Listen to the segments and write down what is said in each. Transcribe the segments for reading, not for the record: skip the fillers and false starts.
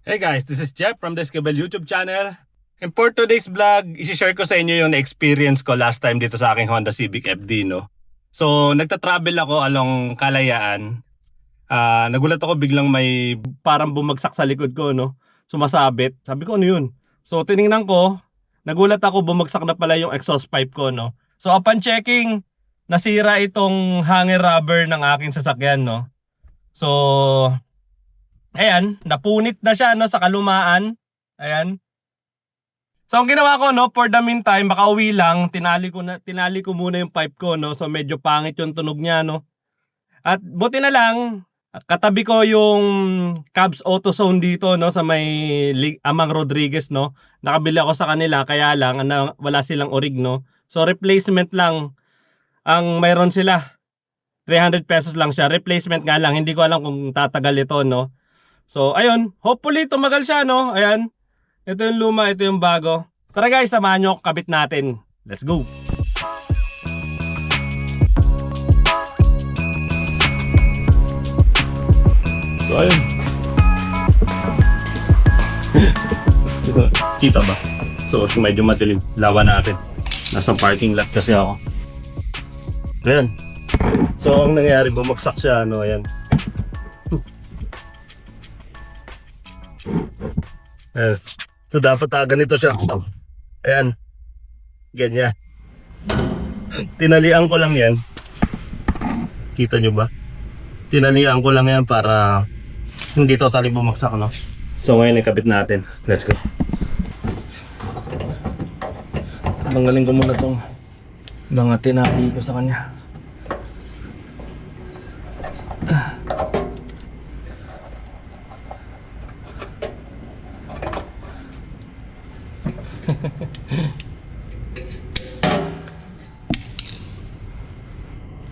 Hey guys, this is Jeff from the Escabel YouTube channel. And for today's vlog, isi-share ko sa inyo yung experience ko last time dito sa aking Honda Civic FD, no? So, nagta-travel ako along Kalayaan. Nagulat ako biglang may parang bumagsak sa likod ko, no? Sumasabit. Sabi ko, ano yun? So, tiningnan ko, nagulat ako bumagsak na pala yung exhaust pipe ko, no? So, upon checking, nasira itong hanger rubber ng aking sasakyan, no? So, ayan, napunit na siya, no, sa kalumaan. Ayan. So, ang ginawa ko, no, for the meantime, makauwi lang, tinali ko muna yung pipe ko, no. So, medyo pangit yung tunog niya, no. At buti na lang, katabi ko yung Cavs AutoZone dito, no, sa may Amang Rodriguez, no. Nakabili ako sa kanila, kaya lang wala silang orig, no. So, replacement lang ang mayroon sila. 300 pesos lang siya. Replacement nga lang, hindi ko alam kung tatagal ito, no. So, ayun. Hopefully, tumagal siya, no? Ayan. Ito yung luma, ito yung bago. Tara guys, samahan nyo, kabit natin. Let's go! So, ayun. Kita ba? So, medyo matilim. Lawan natin. Nasa parking lot kasi ako. Ayan. So, ang nangyari, bumagsak siya, ano, ayan. So dapat ganito siya. Ayan. Ganyan. Tinalian ko lang yan. Kita nyo ba? Tinalian ko lang yan para hindi totally bumagsak, no? So ngayon ikabit natin. Let's go. Tanggalin ko muna tong mga tinali ko sa kanya.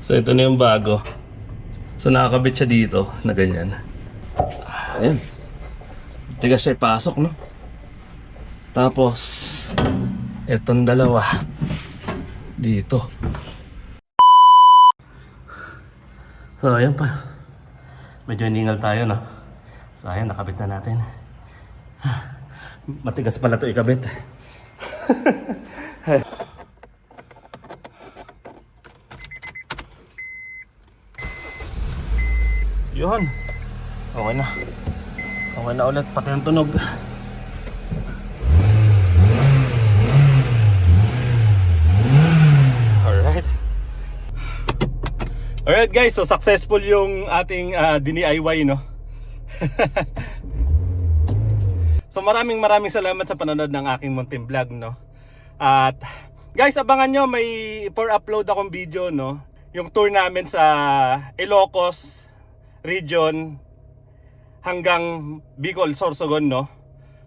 So ito na yung bago. So nakakabit siya dito na ganyan. Ayan. Tigas siya ipasok, no? Tapos itong dalawa dito. So ayan pa. Medyo hiningal tayo, no? So ayan, nakabit na natin. Matigas pala ito ikabit. Yun. Okay na. Okay na ulit. Pati ang tunog. Alright guys. So successful yung ating DIY, no? So maraming salamat sa panonood ng aking munting vlog, no? At guys, abangan nyo, may for upload akong video, no? Yung tour namin sa Ilocos region hanggang Bicol, Sorsogon, no?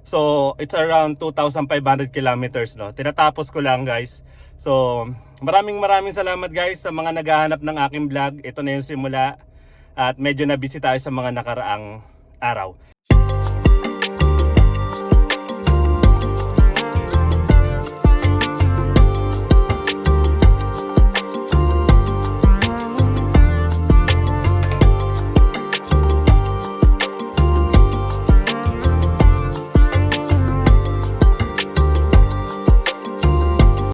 So it's around 2,500 kilometers, no? Tinatapos ko lang, guys. So maraming salamat guys sa mga naghahanap ng aking vlog. Ito na yung simula at medyo na busy tayo sa mga nakaraang araw.